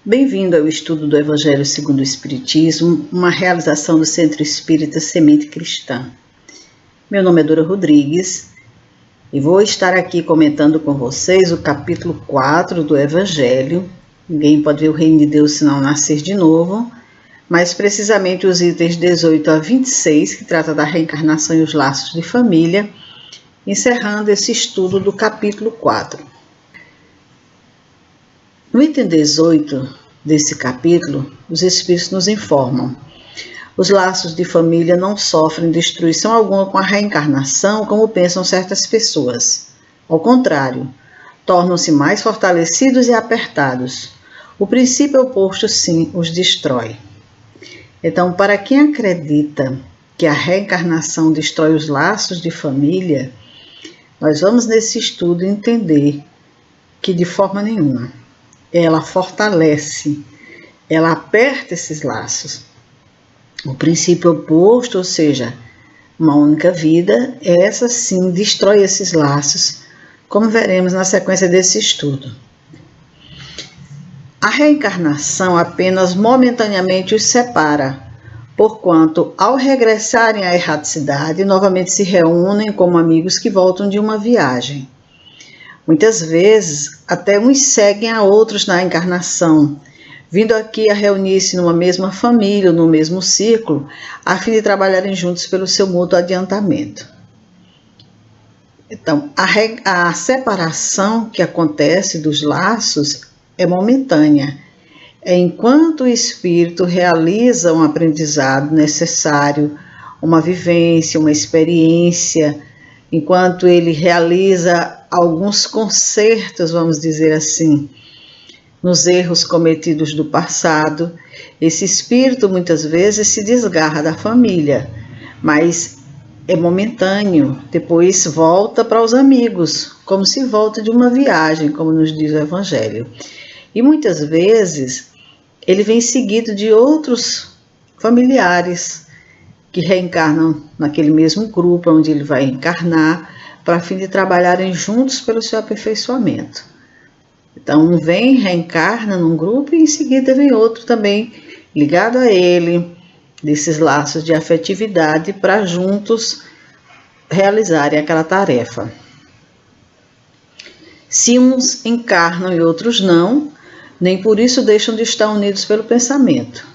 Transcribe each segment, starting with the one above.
Bem-vindo ao estudo do Evangelho segundo o Espiritismo, uma realização do Centro Espírita Semente Cristã. Meu nome é Dora Rodrigues e vou estar aqui comentando com vocês o capítulo 4 do Evangelho. Ninguém pode ver o reino de Deus se não nascer de novo, mais precisamente os itens 18 a 26, que trata da reencarnação e os laços de família, encerrando esse estudo do capítulo 4. No item 18 desse capítulo, os Espíritos nos informam: os laços de família não sofrem destruição alguma com a reencarnação, como pensam certas pessoas. Ao contrário, tornam-se mais fortalecidos e apertados. O princípio oposto, sim, os destrói. Então, para quem acredita que a reencarnação destrói os laços de família, nós vamos nesse estudo entender que de forma nenhuma. Ela fortalece, ela aperta esses laços. O princípio oposto, ou seja, uma única vida, essa sim destrói esses laços, como veremos na sequência desse estudo. A reencarnação apenas momentaneamente os separa, porquanto, ao regressarem à erraticidade, novamente se reúnem como amigos que voltam de uma viagem. Muitas vezes, até uns seguem a outros na encarnação, vindo aqui a reunir-se numa mesma família, no mesmo círculo, a fim de trabalharem juntos pelo seu mútuo adiantamento. Então, a separação que acontece dos laços é momentânea. É enquanto o espírito realiza um aprendizado necessário, uma vivência, uma experiência, enquanto ele realiza alguns consertos, vamos dizer assim, nos erros cometidos do passado, esse espírito muitas vezes se desgarra da família, mas é momentâneo, depois volta para os amigos, como se volta de uma viagem, como nos diz o Evangelho. E muitas vezes ele vem seguido de outros familiares que reencarnam naquele mesmo grupo onde ele vai encarnar, para fim de trabalharem juntos pelo seu aperfeiçoamento. Então, um vem, reencarna num grupo e em seguida vem outro também ligado a ele, desses laços de afetividade, para juntos realizarem aquela tarefa. Se uns encarnam e outros não, nem por isso deixam de estar unidos pelo pensamento.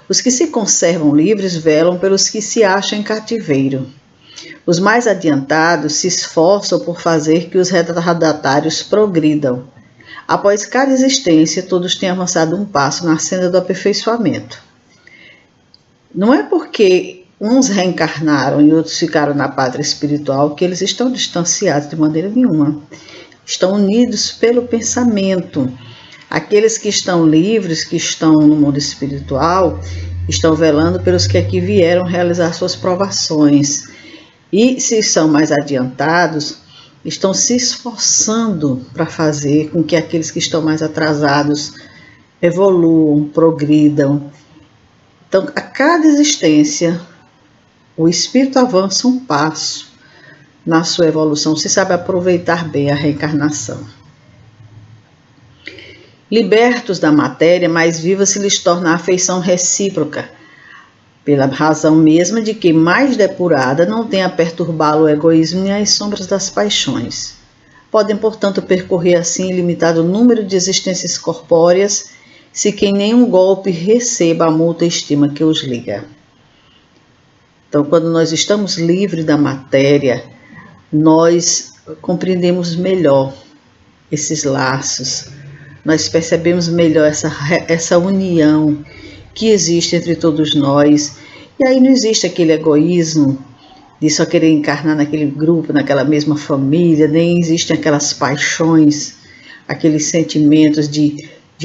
Os que se conservam livres velam pelos que se acham em cativeiro. Os mais adiantados se esforçam por fazer que os retardatários progridam. Após cada existência, todos têm avançado um passo na senda do aperfeiçoamento. Não é porque uns reencarnaram e outros ficaram na pátria espiritual que eles estão distanciados de maneira nenhuma. Estão unidos pelo pensamento. Aqueles que estão livres, que estão no mundo espiritual, estão velando pelos que aqui vieram realizar suas provações. E se são mais adiantados, estão se esforçando para fazer com que aqueles que estão mais atrasados evoluam, progridam. Então, a cada existência, o espírito avança um passo na sua evolução, se sabe aproveitar bem a reencarnação. Libertos da matéria, mais viva se lhes torna a afeição recíproca, pela razão mesma de que, mais depurada, não tem a perturbá-lo o egoísmo nem as sombras das paixões. Podem, portanto, percorrer assim ilimitado número de existências corpóreas, se que em nenhum golpe receba a multa estima que os liga. Então, quando nós estamos livres da matéria, nós compreendemos melhor esses laços, nós percebemos melhor essa união que existe entre todos nós, e aí não existe aquele egoísmo de só querer encarnar naquele grupo, naquela mesma família, nem existem aquelas paixões, aqueles sentimentos de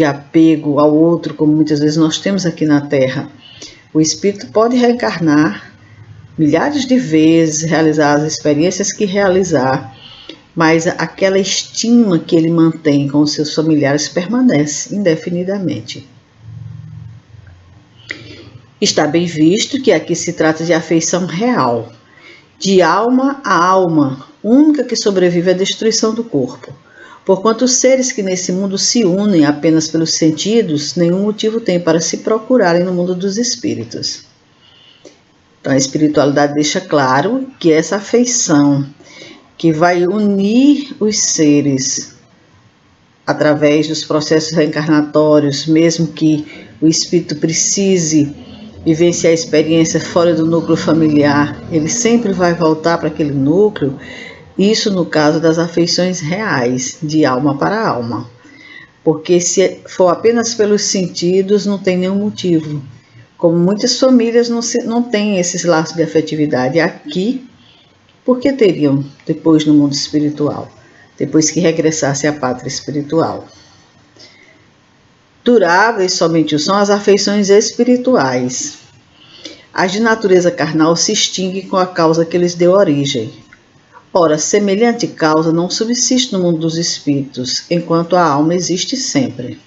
apego ao outro, como muitas vezes nós temos aqui na Terra. O espírito pode reencarnar milhares de vezes, realizar as experiências que realizar, mas aquela estima que ele mantém com os seus familiares permanece indefinidamente. Está bem visto que aqui se trata de afeição real, de alma a alma, única que sobrevive à destruição do corpo. Porquanto os seres que nesse mundo se unem apenas pelos sentidos, nenhum motivo têm para se procurarem no mundo dos espíritos. Então a espiritualidade deixa claro que essa afeição que vai unir os seres através dos processos reencarnatórios, mesmo que o espírito precise vivenciar a experiência fora do núcleo familiar, ele sempre vai voltar para aquele núcleo. Isso no caso das afeições reais, de alma para alma. Porque se for apenas pelos sentidos, não tem nenhum motivo. Como muitas famílias não têm esses laços de afetividade aqui, por que teriam depois no mundo espiritual? Depois que regressasse à pátria espiritual. Duráveis somente o são as afeições espirituais. As de natureza carnal se extinguem com a causa que lhes deu origem. Ora, semelhante causa não subsiste no mundo dos espíritos, enquanto a alma existe sempre.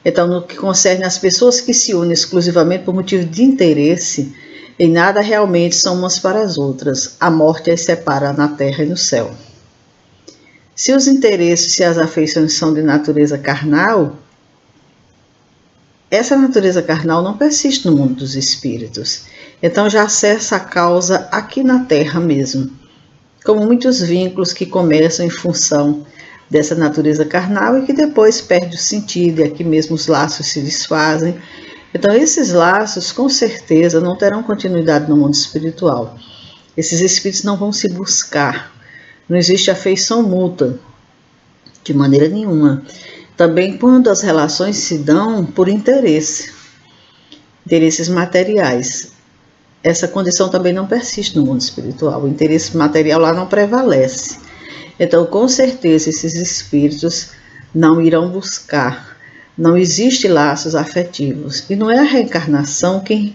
Então, no que concerne às pessoas que se unem exclusivamente por motivo de interesse, em nada realmente são umas para as outras. A morte as separa na terra e no céu. Se os interesses e as afeições são de natureza carnal, essa natureza carnal não persiste no mundo dos espíritos. Então já cessa a causa aqui na terra mesmo. Como muitos vínculos que começam em função dessa natureza carnal e que depois perde o sentido, e aqui mesmo os laços se desfazem. Então esses laços com certeza não terão continuidade no mundo espiritual. Esses espíritos não vão se buscar, não existe afeição mútua, de maneira nenhuma. Também quando as relações se dão por interesses materiais. Essa condição também não persiste no mundo espiritual. O interesse material lá não prevalece. Então, com certeza, esses espíritos não irão buscar. Não existe laços afetivos. E não é a reencarnação quem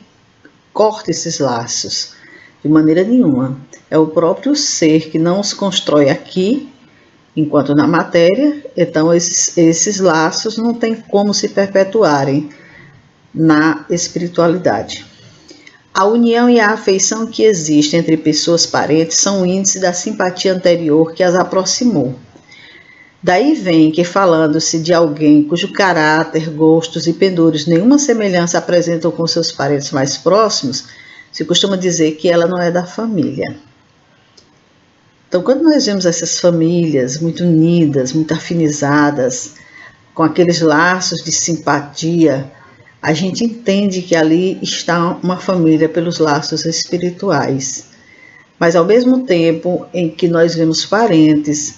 corta esses laços. De maneira nenhuma. É o próprio ser que não os constrói aqui, enquanto na matéria. Então, esses laços não têm como se perpetuarem na espiritualidade. A união e a afeição que existem entre pessoas parentes são o índice da simpatia anterior que as aproximou. Daí vem que, falando-se de alguém cujo caráter, gostos e pendores nenhuma semelhança apresentam com seus parentes mais próximos, se costuma dizer que ela não é da família. Então, quando nós vemos essas famílias muito unidas, muito afinizadas, com aqueles laços de simpatia, a gente entende que ali está uma família pelos laços espirituais. Mas ao mesmo tempo em que nós vemos parentes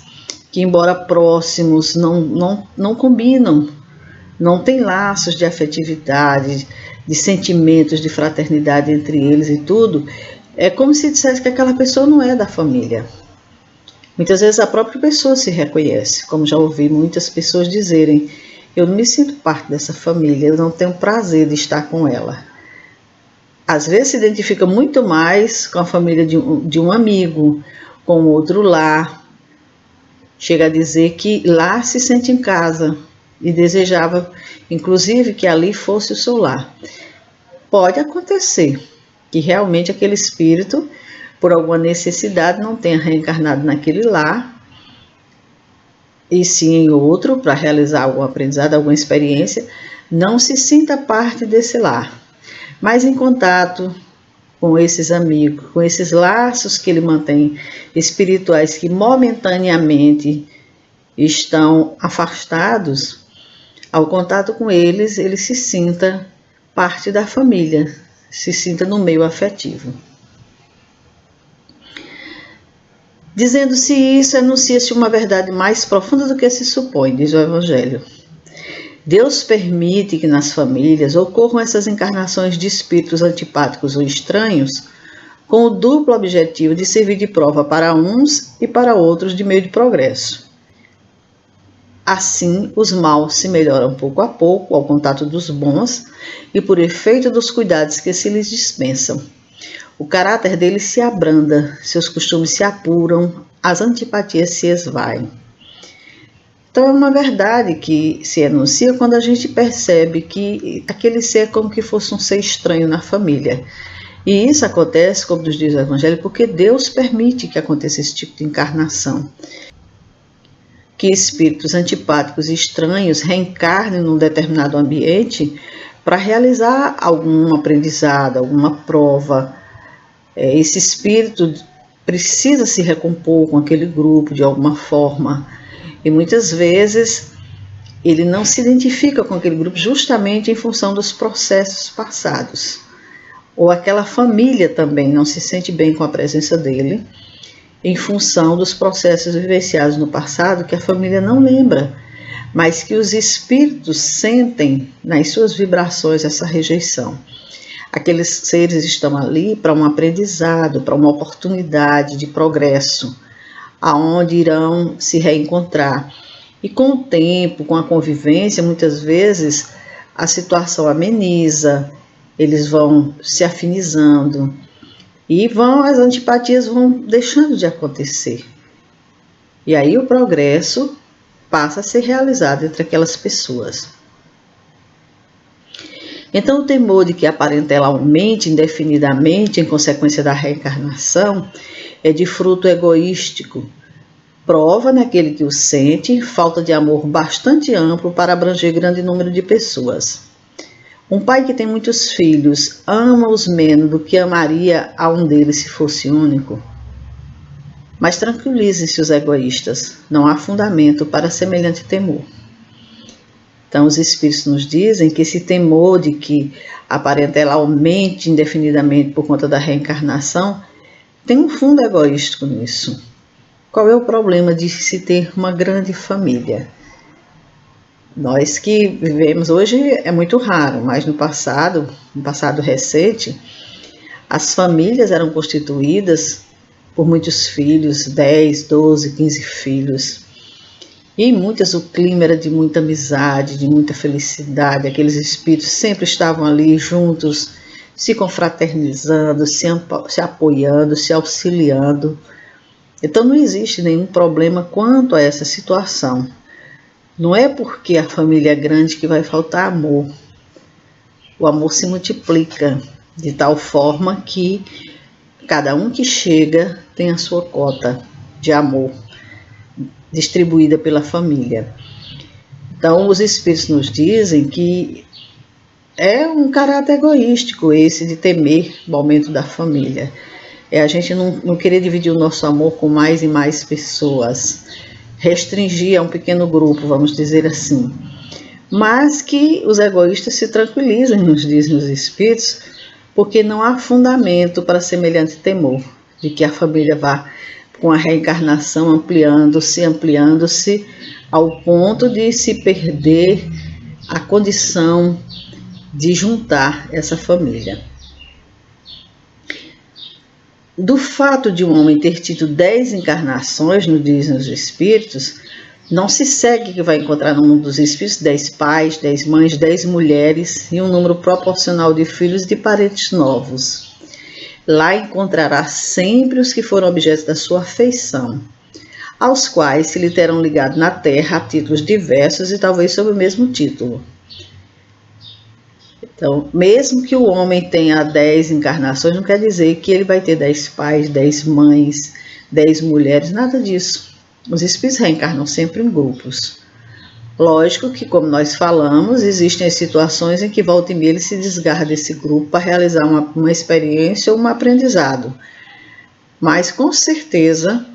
que, embora próximos, não combinam, não tem laços de afetividade, de sentimentos de fraternidade entre eles e tudo, é como se dissesse que aquela pessoa não é da família. Muitas vezes a própria pessoa se reconhece, como já ouvi muitas pessoas dizerem: eu não me sinto parte dessa família, eu não tenho prazer de estar com ela. Às vezes se identifica muito mais com a família de um amigo, com outro lar. Chega a dizer que lá se sente em casa e desejava, inclusive, que ali fosse o seu lar. Pode acontecer que realmente aquele espírito, por alguma necessidade, não tenha reencarnado naquele lar, e sim em outro, para realizar algum aprendizado, alguma experiência, não se sinta parte desse lar. Mas em contato com esses amigos, com esses laços que ele mantém espirituais que momentaneamente estão afastados, ao contato com eles, ele se sinta parte da família, se sinta no meio afetivo. Dizendo-se isso, anuncia-se uma verdade mais profunda do que se supõe, diz o Evangelho. Deus permite que nas famílias ocorram essas encarnações de espíritos antipáticos ou estranhos, com o duplo objetivo de servir de prova para uns e para outros de meio de progresso. Assim, os maus se melhoram pouco a pouco ao contato dos bons e por efeito dos cuidados que se lhes dispensam. O caráter deles se abranda, seus costumes se apuram, as antipatias se esvaem. Então é uma verdade que se enuncia quando a gente percebe que aquele ser é como que fosse um ser estranho na família. E isso acontece, como nos diz o Evangelho, porque Deus permite que aconteça esse tipo de encarnação. que espíritos antipáticos e estranhos reencarnem num determinado ambiente para realizar algum aprendizado, alguma prova. Esse espírito precisa se recompor com aquele grupo de alguma forma, e muitas vezes ele não se identifica com aquele grupo justamente em função dos processos passados. Ou aquela família também não se sente bem com a presença dele, em função dos processos vivenciados no passado que a família não lembra, mas que os espíritos sentem nas suas vibrações essa rejeição. Aqueles seres estão ali para um aprendizado, para uma oportunidade de progresso, aonde irão se reencontrar. E com o tempo, com a convivência, muitas vezes a situação ameniza, eles vão se afinizando e as antipatias vão deixando de acontecer. E aí o progresso passa a ser realizado entre aquelas pessoas. Então o temor de que a parentela aumente indefinidamente em consequência da reencarnação é de fruto egoístico. Prova naquele que o sente falta de amor bastante amplo para abranger grande número de pessoas. Um pai que tem muitos filhos ama-os menos do que amaria a um deles se fosse único. Mas tranquilizem-se os egoístas, não há fundamento para semelhante temor. Então os espíritos nos dizem que esse temor de que a parentela aumente indefinidamente por conta da reencarnação tem um fundo egoístico nisso. Qual é o problema de se ter uma grande família? Nós que vivemos hoje é muito raro, mas no passado recente, as famílias eram constituídas por muitos filhos, 10, 12, 15 filhos. E em muitas o clima era de muita amizade, de muita felicidade. Aqueles espíritos sempre estavam ali juntos, se confraternizando, se apoiando, se auxiliando. Então não existe nenhum problema quanto a essa situação. Não é porque a família é grande que vai faltar amor. O amor se multiplica de tal forma que cada um que chega tem a sua cota de amor distribuída pela família. Então os espíritos nos dizem que é um caráter egoístico esse de temer o aumento da família. É a gente não querer dividir o nosso amor com mais e mais pessoas, restringir a um pequeno grupo, vamos dizer assim. Mas que os egoístas se tranquilizem, nos dizem os espíritos, porque não há fundamento para semelhante temor, de que a família vá com a reencarnação ampliando-se ao ponto de se perder a condição de juntar essa família. Do fato de um homem ter tido 10 encarnações, nos dizem os espíritos, não se segue que vai encontrar no mundo dos espíritos 10 pais, 10 mães, 10 mulheres e um número proporcional de filhos e de parentes novos. Lá encontrará sempre os que foram objetos da sua afeição, aos quais se lhe terão ligado na terra a títulos diversos e talvez sob o mesmo título. Então, mesmo que o homem tenha 10 encarnações, não quer dizer que ele vai ter 10 pais, 10 mães, 10 mulheres, nada disso. Os espíritos reencarnam sempre em grupos. Lógico que, como nós falamos, existem as situações em que volta e meia ele se desgarra desse grupo para realizar uma experiência ou um aprendizado. Mas, com certeza,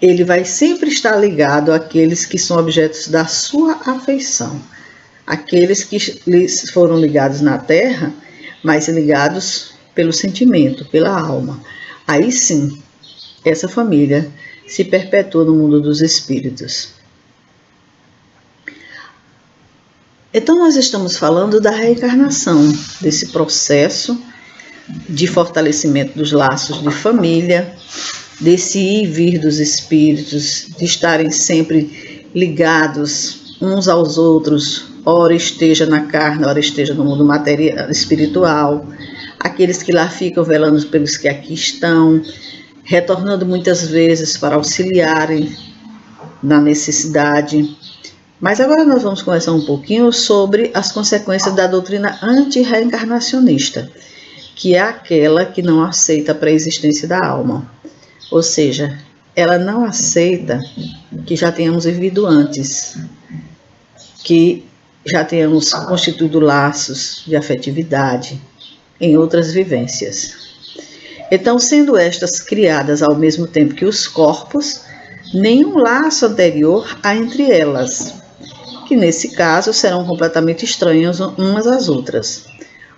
ele vai sempre estar ligado àqueles que são objetos da sua afeição. Aqueles que lhes foram ligados na terra, mas ligados pelo sentimento, pela alma. Aí sim, essa família se perpetua no mundo dos espíritos. Então nós estamos falando da reencarnação, desse processo de fortalecimento dos laços de família, desse ir e vir dos espíritos, de estarem sempre ligados uns aos outros, ora esteja na carne, ora esteja no mundo material, espiritual, aqueles que lá ficam velando pelos que aqui estão, retornando muitas vezes para auxiliarem na necessidade. Mas agora nós vamos conversar um pouquinho sobre as consequências da doutrina anti-reencarnacionista, que é aquela que não aceita a pré-existência da alma. Ou seja, ela não aceita que já tenhamos vivido antes, que já tenhamos constituído laços de afetividade em outras vivências. Então, sendo estas criadas ao mesmo tempo que os corpos, nenhum laço anterior há entre elas, que nesse caso serão completamente estranhas umas às outras.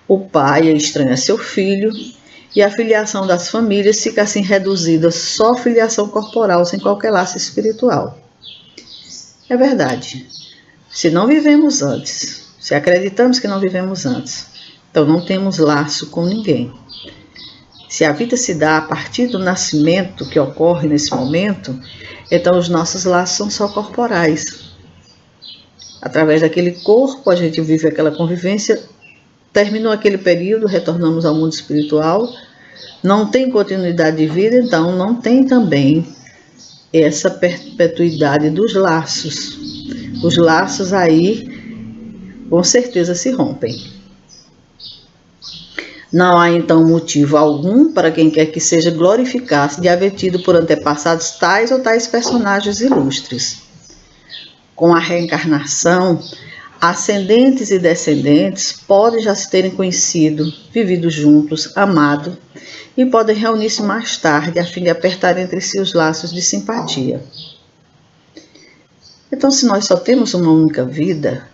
O pai é estranho a seu filho, e a filiação das famílias fica assim reduzida só à filiação corporal, sem qualquer laço espiritual. É verdade. Se não vivemos antes, se acreditamos que não vivemos antes, então não temos laço com ninguém. Se a vida se dá a partir do nascimento que ocorre nesse momento, então os nossos laços são só corporais. Através daquele corpo a gente vive aquela convivência, terminou aquele período, retornamos ao mundo espiritual, não tem continuidade de vida, então não tem também essa perpetuidade dos laços. Os laços aí com certeza se rompem. Não há então motivo algum para quem quer que seja glorificar-se de haver tido por antepassados tais ou tais personagens ilustres. Com a reencarnação, ascendentes e descendentes podem já se terem conhecido, vivido juntos, amado, e podem reunir-se mais tarde a fim de apertar entre si os laços de simpatia. Então, se nós só temos uma única vida,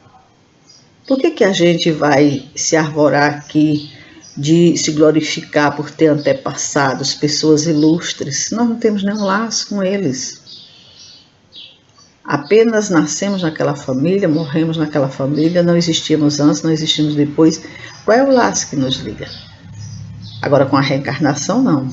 por que a gente vai se arvorar aqui de se glorificar por ter antepassados, pessoas ilustres? Nós não temos nenhum laço com eles. Apenas nascemos naquela família, morremos naquela família, não existíamos antes, não existimos depois. Qual é o laço que nos liga? Agora, com a reencarnação, não.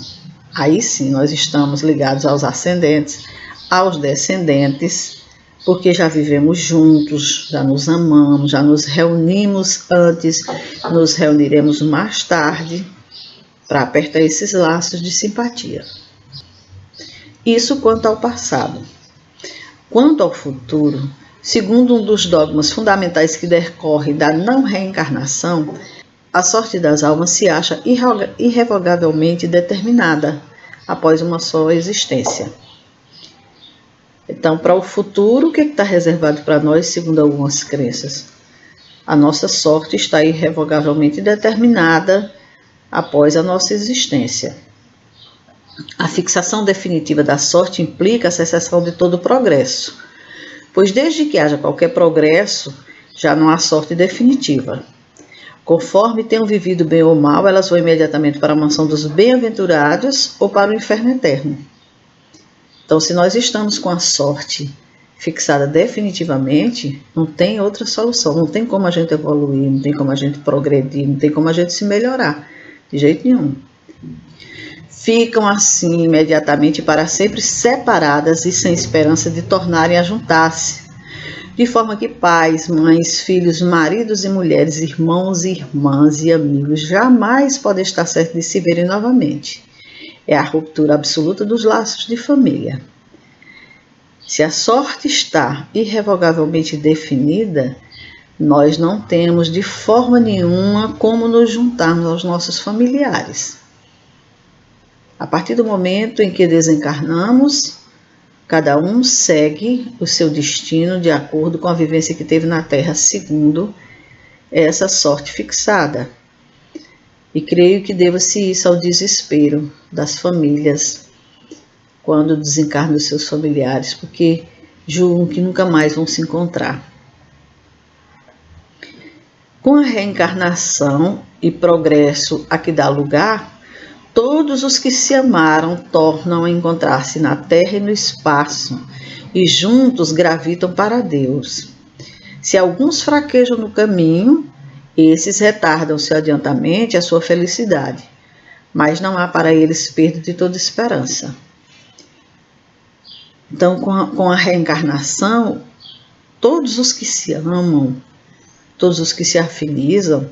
Aí sim, nós estamos ligados aos ascendentes, aos descendentes, porque já vivemos juntos, já nos amamos, já nos reunimos antes, nos reuniremos mais tarde para apertar esses laços de simpatia. Isso quanto ao passado. Quanto ao futuro, segundo um dos dogmas fundamentais que decorre da não reencarnação, a sorte das almas se acha irrevogavelmente determinada após uma só existência. Então, para o futuro, o que está reservado para nós, segundo algumas crenças? A nossa sorte está irrevogavelmente determinada após a nossa existência. A fixação definitiva da sorte implica a cessação de todo progresso, pois desde que haja qualquer progresso, já não há sorte definitiva. Conforme tenham vivido bem ou mal, elas vão imediatamente para a mansão dos bem-aventurados ou para o inferno eterno. Então, se nós estamos com a sorte fixada definitivamente, não tem outra solução, não tem como a gente evoluir, não tem como a gente progredir, não tem como a gente se melhorar, de jeito nenhum. Ficam assim imediatamente para sempre separadas e sem esperança de tornarem a juntar-se, de forma que pais, mães, filhos, maridos e mulheres, irmãos, irmãs e amigos jamais podem estar certos de se verem novamente. É a ruptura absoluta dos laços de família. Se a sorte está irrevogavelmente definida, nós não temos de forma nenhuma como nos juntarmos aos nossos familiares. A partir do momento em que desencarnamos, cada um segue o seu destino de acordo com a vivência que teve na Terra, segundo essa sorte fixada. E creio que deva-se isso ao desespero das famílias quando desencarnam os seus familiares, porque julgam que nunca mais vão se encontrar. Com a reencarnação e progresso a que dá lugar, todos os que se amaram tornam a encontrar-se na terra e no espaço, e juntos gravitam para Deus. Se alguns fraquejam no caminho, esses retardam seu adiantamente a sua felicidade, mas não há para eles perda de toda esperança. Então, com a reencarnação, todos os que se amam, todos os que se afinizam,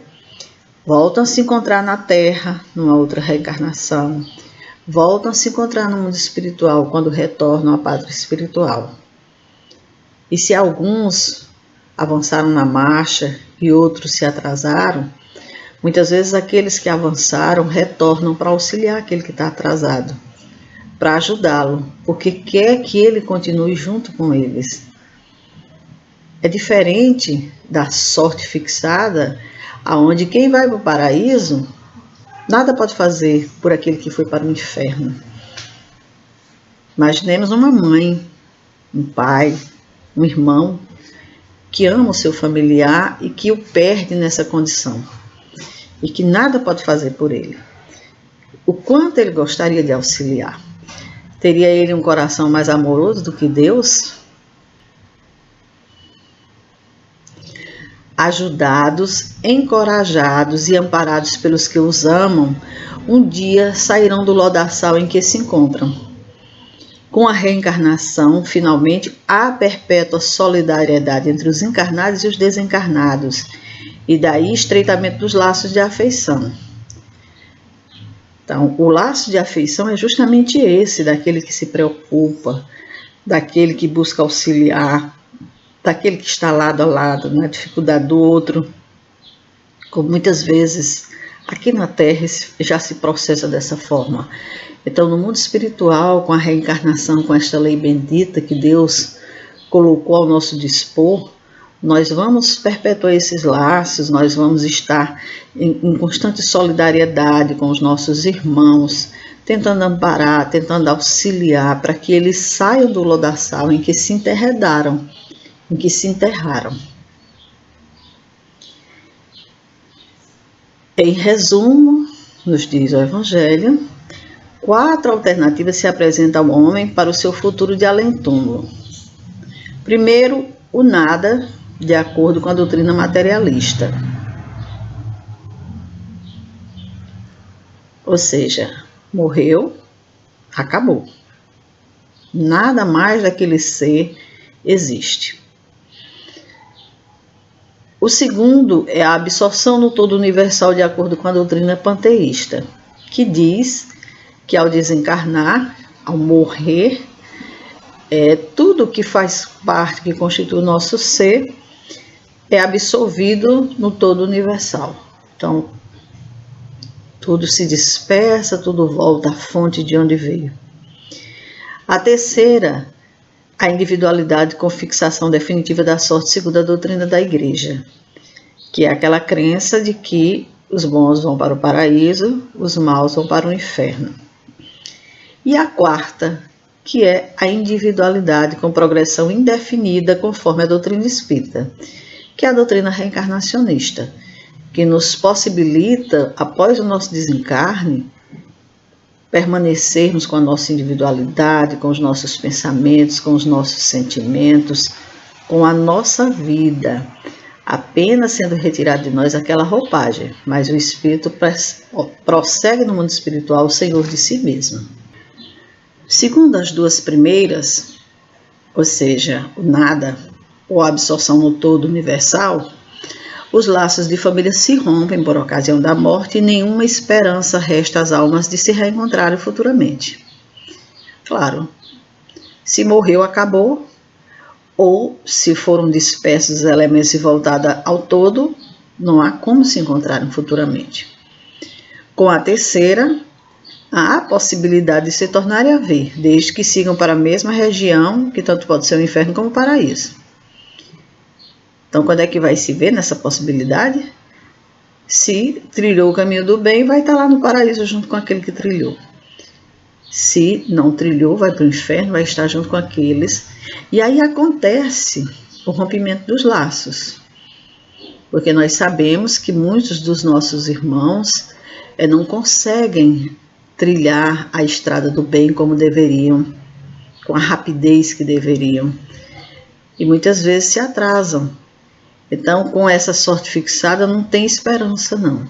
voltam a se encontrar na Terra, numa outra reencarnação, voltam a se encontrar no mundo espiritual, quando retornam à pátria espiritual. E se alguns avançaram na marcha e outros se atrasaram, muitas vezes aqueles que avançaram retornam para auxiliar aquele que está atrasado, para ajudá-lo, porque quer que ele continue junto com eles. É diferente da sorte fixada, aonde quem vai para o paraíso nada pode fazer por aquele que foi para o inferno. Imaginemos uma mãe, um pai, um irmão que ama o seu familiar e que o perde nessa condição e que nada pode fazer por ele. O quanto ele gostaria de auxiliar? Teria ele um coração mais amoroso do que Deus? Ajudados, encorajados e amparados pelos que os amam, um dia sairão do lodaçal em que se encontram. Com a reencarnação, finalmente, há perpétua solidariedade entre os encarnados e os desencarnados, e daí estreitamento dos laços de afeição. Então, o laço de afeição é justamente esse, daquele que se preocupa, daquele que busca auxiliar, daquele que está lado a lado na dificuldade do outro, como muitas vezes aqui na Terra já se processa dessa forma. Então, no mundo espiritual, com a reencarnação, com esta lei bendita que Deus colocou ao nosso dispor, nós vamos perpetuar esses laços, nós vamos estar em constante solidariedade com os nossos irmãos, tentando amparar, tentando auxiliar para que eles saiam do lodaçal em que se enterraram, em que se enterraram. Em resumo, nos diz o Evangelho, 4 alternativas se apresentam ao homem para o seu futuro de além-túmulo. Primeiro, o nada, de acordo com a doutrina materialista. Ou seja, morreu, acabou. Nada mais daquele ser existe. O segundo é a absorção no todo universal, de acordo com a doutrina panteísta, que diz que ao desencarnar, ao morrer, tudo que faz parte, que constitui o nosso ser, é absorvido no todo universal. Então, tudo se dispersa, tudo volta à fonte de onde veio. A terceira, a individualidade com fixação definitiva da sorte, segundo a doutrina da Igreja, que é aquela crença de que os bons vão para o paraíso, os maus vão para o inferno. E a quarta, que é a individualidade com progressão indefinida, conforme a doutrina espírita, que é a doutrina reencarnacionista, que nos possibilita, após o nosso desencarne, permanecermos com a nossa individualidade, com os nossos pensamentos, com os nossos sentimentos, com a nossa vida, apenas sendo retirado de nós aquela roupagem, mas o espírito prossegue no mundo espiritual o senhor de si mesmo. Segundo as duas primeiras, ou seja, o nada ou a absorção no todo universal, os laços de família se rompem por ocasião da morte e nenhuma esperança resta às almas de se reencontrarem futuramente. Claro, se morreu, acabou, ou se foram dispersos os elementos e voltada ao todo, não há como se encontrarem futuramente. Com a terceira, há a possibilidade de se tornarem a ver, desde que sigam para a mesma região, que tanto pode ser o inferno como o paraíso. Então, quando é que vai se ver nessa possibilidade? Se trilhou o caminho do bem, vai estar lá no paraíso junto com aquele que trilhou. Se não trilhou, vai para o inferno, vai estar junto com aqueles. E aí acontece o rompimento dos laços. Porque nós sabemos que muitos dos nossos irmãos não conseguem trilhar a estrada do bem como deveriam, com a rapidez que deveriam. E muitas vezes se atrasam. Então, com essa sorte fixada, não tem esperança, não.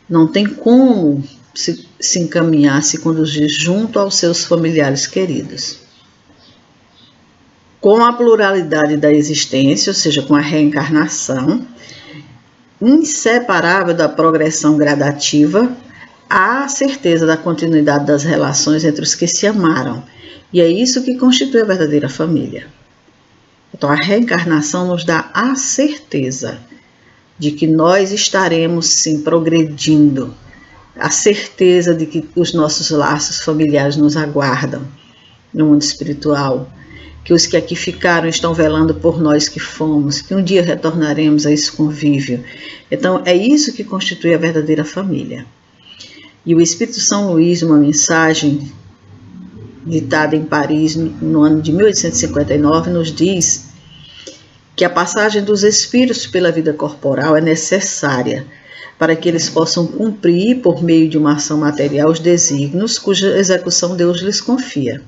Não tem como se encaminhar, se conduzir junto aos seus familiares queridos. Com a pluralidade da existência, ou seja, com a reencarnação, inseparável da progressão gradativa, há a certeza da continuidade das relações entre os que se amaram. E é isso que constitui a verdadeira família. Então, a reencarnação nos dá a certeza de que nós estaremos, sim, progredindo a certeza de que os nossos laços familiares nos aguardam no mundo espiritual, que os que aqui ficaram estão velando por nós que fomos, que um dia retornaremos a esse convívio. Então, é isso que constitui a verdadeira família. E o Espírito São Luís, uma mensagem ditada em Paris no ano de 1859, nos diz que a passagem dos espíritos pela vida corporal é necessária para que eles possam cumprir, por meio de uma ação material, os desígnios cuja execução Deus lhes confia.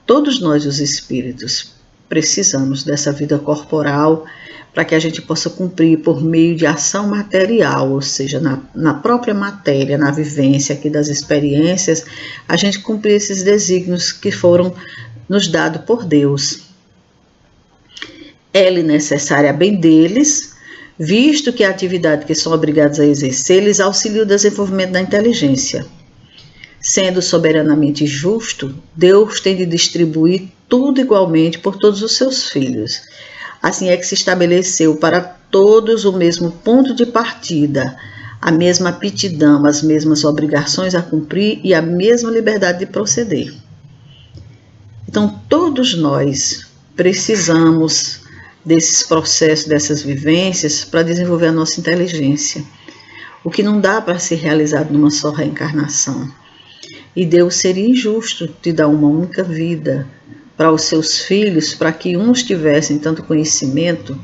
Todos nós, os espíritos, precisamos dessa vida corporal para que a gente possa cumprir por meio de ação material, ou seja, na própria matéria, na vivência aqui das experiências, a gente cumprir esses desígnios que foram nos dados por Deus. É necessária a bem deles, visto que a atividade que são obrigados a exercer lhes auxilia o desenvolvimento da inteligência. Sendo soberanamente justo, Deus tem de distribuir tudo igualmente por todos os seus filhos. Assim é que se estabeleceu para todos o mesmo ponto de partida, a mesma aptidão, as mesmas obrigações a cumprir e a mesma liberdade de proceder. Então, todos nós precisamos desses processos, dessas vivências, para desenvolver a nossa inteligência, o que não dá para ser realizado numa só reencarnação. E Deus seria injusto de dar uma única vida para os seus filhos, para que uns tivessem tanto conhecimento,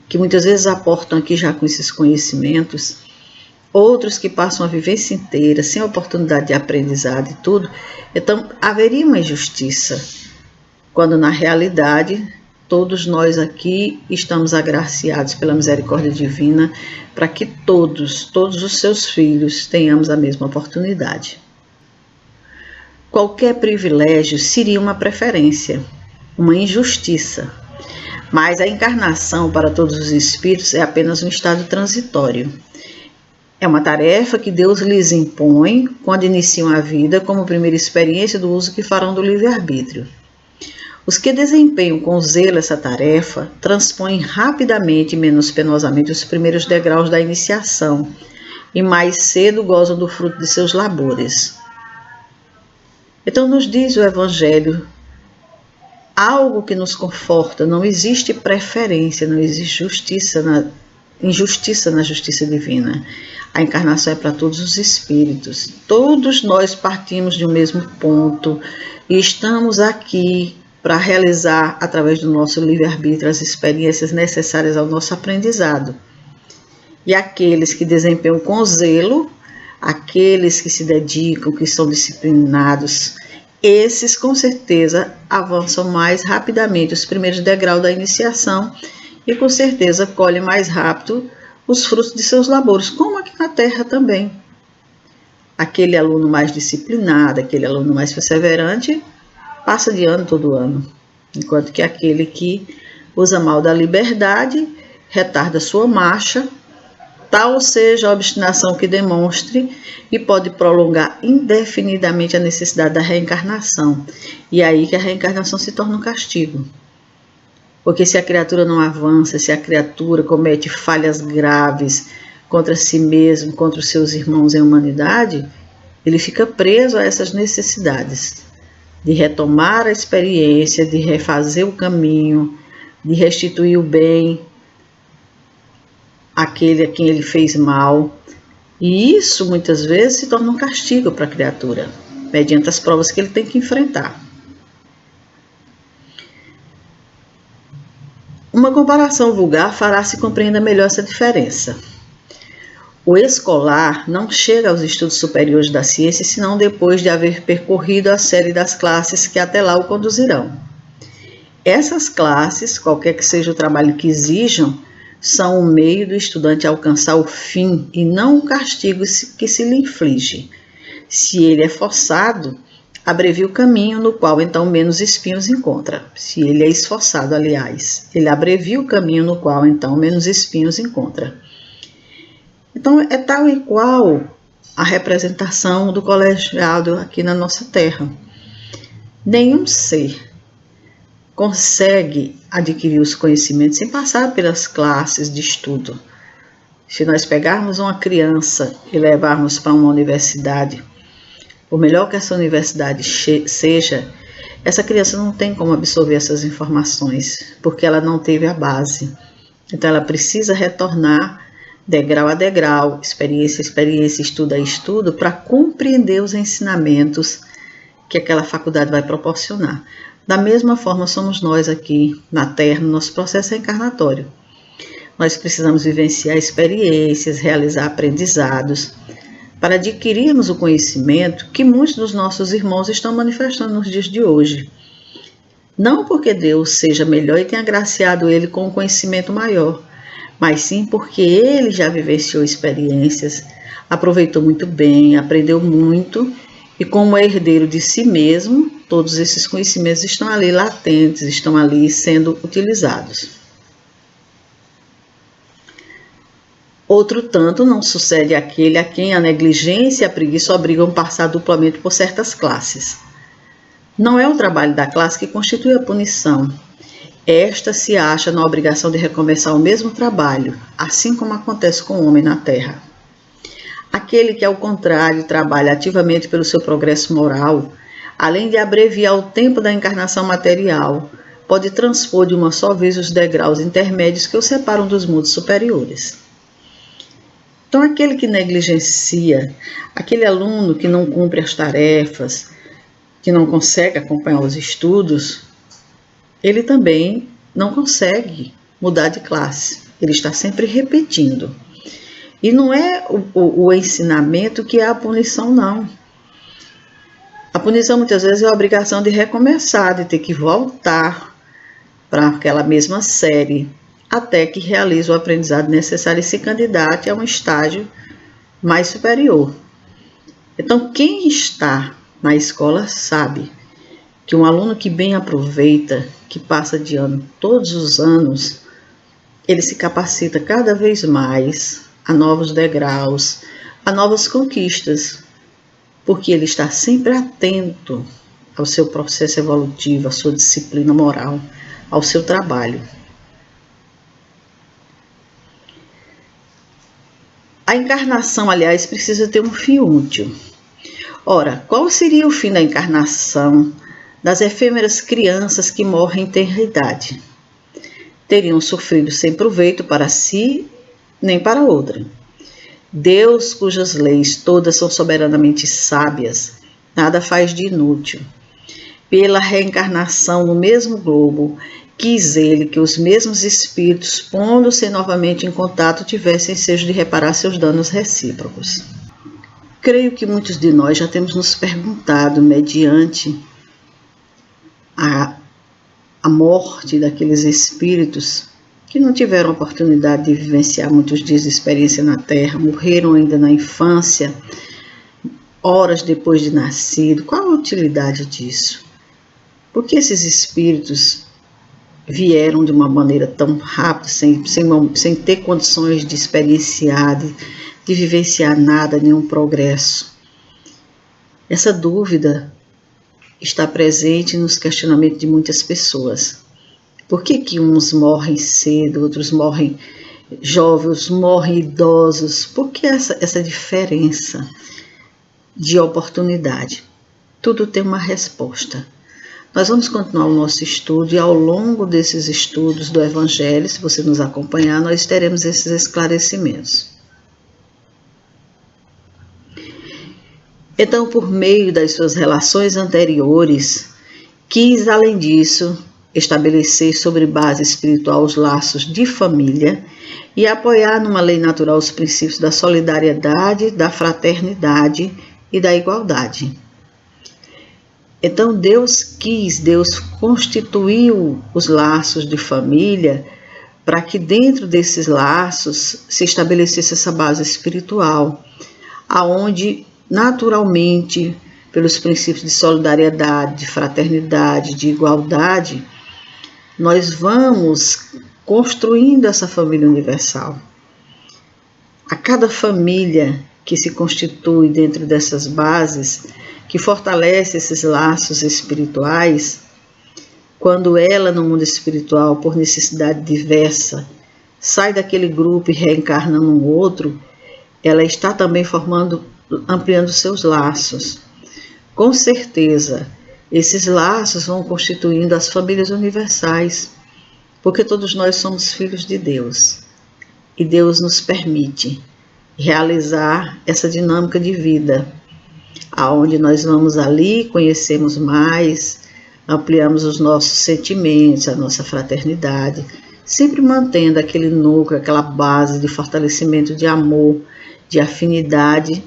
que muitas vezes aportam aqui já com esses conhecimentos, outros que passam a vivência inteira sem oportunidade de aprendizado e tudo. Então, haveria uma injustiça, quando na realidade todos nós aqui estamos agraciados pela misericórdia divina para que todos os seus filhos tenhamos a mesma oportunidade. Qualquer privilégio seria uma preferência, uma injustiça, mas a encarnação para todos os espíritos é apenas um estado transitório. É uma tarefa que Deus lhes impõe quando iniciam a vida como primeira experiência do uso que farão do livre-arbítrio. Os que desempenham com zelo essa tarefa transpõem rapidamente e menos penosamente os primeiros degraus da iniciação e mais cedo gozam do fruto de seus labores. Então nos diz o Evangelho algo que nos conforta: não existe preferência, não existe injustiça na justiça divina. A encarnação é para todos os espíritos. Todos nós partimos de um mesmo ponto e estamos aqui para realizar, através do nosso livre-arbítrio, as experiências necessárias ao nosso aprendizado. E aqueles que desempenham com zelo, aqueles que se dedicam, que são disciplinados, esses com certeza avançam mais rapidamente os primeiros degraus da iniciação e com certeza colhem mais rápido os frutos de seus labores, como aqui na Terra também. Aquele aluno mais disciplinado, aquele aluno mais perseverante, passa de ano todo ano, enquanto que aquele que usa mal da liberdade retarda sua marcha, tal seja a obstinação que demonstre, e pode prolongar indefinidamente a necessidade da reencarnação. E aí que a reencarnação se torna um castigo. Porque se a criatura não avança, se a criatura comete falhas graves contra si mesmo, contra os seus irmãos em humanidade, ele fica preso a essas necessidades de retomar a experiência, de refazer o caminho, de restituir o bem àquele a quem ele fez mal. E isso muitas vezes se torna um castigo para a criatura, mediante as provas que ele tem que enfrentar. Uma comparação vulgar fará-se compreender melhor essa diferença. O escolar não chega aos estudos superiores da ciência senão depois de haver percorrido a série das classes que até lá o conduzirão. Essas classes, qualquer que seja o trabalho que exijam, são o meio do estudante alcançar o fim e não o castigo que se lhe inflige. Se ele é forçado, abrevia o caminho no qual então menos espinhos encontra. Se ele é esforçado, aliás, ele abrevia o caminho no qual então menos espinhos encontra. Então é tal e qual a representação do colegiado aqui na nossa Terra. Nenhum ser consegue adquirir os conhecimentos sem passar pelas classes de estudo. Se nós pegarmos uma criança e levarmos para uma universidade, por melhor que essa universidade seja, essa criança não tem como absorver essas informações, porque ela não teve a base. Então ela precisa retornar degrau a degrau, experiência a experiência, estudo a estudo, para compreender os ensinamentos que aquela faculdade vai proporcionar. Da mesma forma somos nós aqui na Terra, no nosso processo reencarnatório. Nós precisamos vivenciar experiências, realizar aprendizados, para adquirirmos o conhecimento que muitos dos nossos irmãos estão manifestando nos dias de hoje. Não porque Deus seja melhor e tenha agraciado ele com um conhecimento maior, mas sim porque ele já vivenciou experiências, aproveitou muito bem, aprendeu muito, e como herdeiro de si mesmo, todos esses conhecimentos estão ali latentes, estão ali sendo utilizados. Outro tanto não sucede aquele a quem a negligência e a preguiça obrigam a passar duplamente por certas classes. Não é o trabalho da classe que constitui a punição. Esta se acha na obrigação de recomeçar o mesmo trabalho, assim como acontece com o homem na Terra. Aquele que, ao contrário, trabalha ativamente pelo seu progresso moral, além de abreviar o tempo da encarnação material, pode transpor de uma só vez os degraus intermédios que o separam dos mundos superiores. Então, aquele que negligencia, aquele aluno que não cumpre as tarefas, que não consegue acompanhar os estudos, ele também não consegue mudar de classe. Ele está sempre repetindo. E não é o ensinamento que é a punição, não. A punição, muitas vezes, é a obrigação de recomeçar, de ter que voltar para aquela mesma série, até que realize o aprendizado necessário e se candidate a um estágio mais superior. Então, quem está na escola sabe que um aluno que bem aproveita, que passa de ano todos os anos, ele se capacita cada vez mais a novos degraus, a novas conquistas, porque ele está sempre atento ao seu processo evolutivo, à sua disciplina moral, ao seu trabalho. A encarnação, aliás, precisa ter um fim útil. Ora, qual seria o fim da encarnação das efêmeras crianças que morrem em tenra idade? Teriam sofrido sem proveito para si, nem para outra. Deus, cujas leis todas são soberanamente sábias, nada faz de inútil. Pela reencarnação no mesmo globo, quis ele que os mesmos espíritos, pondo-se novamente em contato, tivessem ensejo de reparar seus danos recíprocos. Creio que muitos de nós já temos nos perguntado, mediante a morte daqueles espíritos que não tiveram oportunidade de vivenciar muitos dias de experiência na Terra, morreram ainda na infância, horas depois de nascido, qual a utilidade disso? Por que esses espíritos vieram de uma maneira tão rápida, sem ter condições de experienciar, de vivenciar nada, nenhum progresso? Essa dúvida está presente nos questionamentos de muitas pessoas. Por que uns morrem cedo, outros morrem jovens, morrem idosos? Por que essa diferença de oportunidade? Tudo tem uma resposta. Nós vamos continuar o nosso estudo e ao longo desses estudos do Evangelho, se você nos acompanhar, nós teremos esses esclarecimentos. Então, por meio das suas relações anteriores, quis, além disso, estabelecer sobre base espiritual os laços de família e apoiar numa lei natural os princípios da solidariedade, da fraternidade e da igualdade. Então Deus constituiu os laços de família para que dentro desses laços se estabelecesse essa base espiritual, aonde naturalmente, pelos princípios de solidariedade, de fraternidade, de igualdade, nós vamos construindo essa família universal. A cada família que se constitui dentro dessas bases, que fortalece esses laços espirituais, quando ela no mundo espiritual, por necessidade diversa, sai daquele grupo e reencarna num outro, ela está também ampliando seus laços. Com certeza, esses laços vão constituindo as famílias universais, porque todos nós somos filhos de Deus. E Deus nos permite realizar essa dinâmica de vida, aonde nós vamos ali, conhecemos mais, ampliamos os nossos sentimentos, a nossa fraternidade, sempre mantendo aquele núcleo, aquela base de fortalecimento de amor, de afinidade,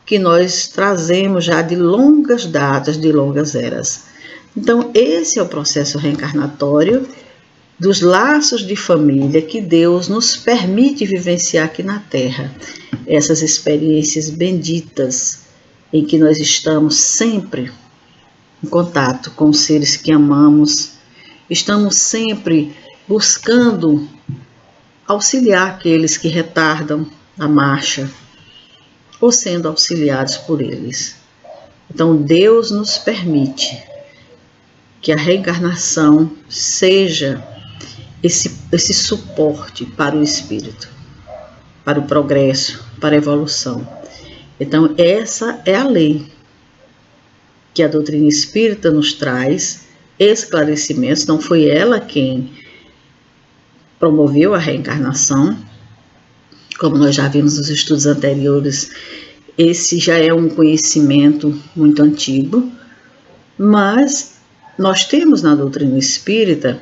que nós trazemos já de longas datas, de longas eras. Então, esse é o processo reencarnatório dos laços de família que Deus nos permite vivenciar aqui na Terra. Essas experiências benditas em que nós estamos sempre em contato com os seres que amamos, estamos sempre buscando auxiliar aqueles que retardam a marcha ou sendo auxiliados por eles. Então, Deus nos permite que a reencarnação seja esse suporte para o espírito, para o progresso, para a evolução. Então, essa é a lei que a doutrina espírita nos traz, esclarecimentos. Não foi ela quem promoveu a reencarnação, como nós já vimos nos estudos anteriores, esse já é um conhecimento muito antigo, mas nós temos na doutrina espírita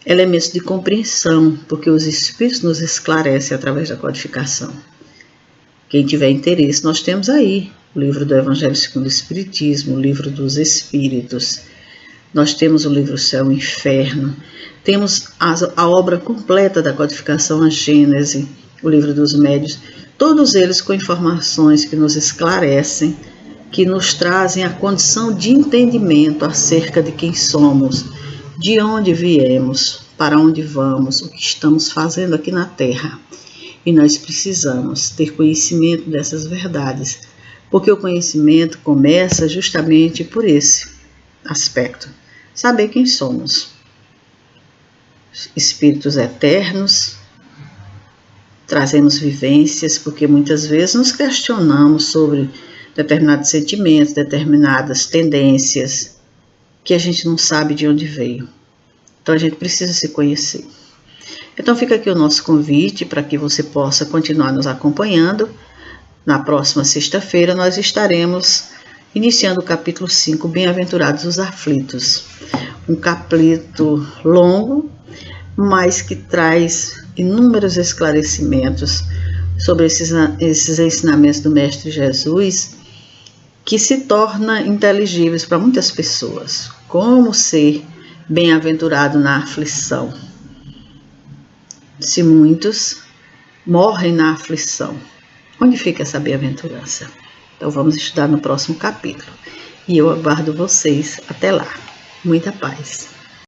elementos de compreensão, porque os espíritos nos esclarecem através da codificação. Quem tiver interesse, nós temos aí o livro do Evangelho segundo o Espiritismo, o livro dos Espíritos, nós temos o livro Céu e Inferno, temos a obra completa da codificação, a Gênese, o livro dos Médiuns, todos eles com informações que nos esclarecem, que nos trazem a condição de entendimento acerca de quem somos, de onde viemos, para onde vamos, o que estamos fazendo aqui na Terra. E nós precisamos ter conhecimento dessas verdades, porque o conhecimento começa justamente por esse aspecto, saber quem somos. Espíritos eternos, trazemos vivências, porque muitas vezes nos questionamos sobre determinados sentimentos, determinadas tendências, que a gente não sabe de onde veio. Então a gente precisa se conhecer. Então fica aqui o nosso convite para que você possa continuar nos acompanhando. Na próxima sexta-feira nós estaremos iniciando o capítulo 5, Bem-aventurados os aflitos. Um capítulo longo, mas que traz inúmeros esclarecimentos sobre esses ensinamentos do Mestre Jesus, que se tornam inteligíveis para muitas pessoas. Como ser bem-aventurado na aflição? Se muitos morrem na aflição, onde fica essa bem-aventurança? Então vamos estudar no próximo capítulo. E eu aguardo vocês até lá. Muita paz.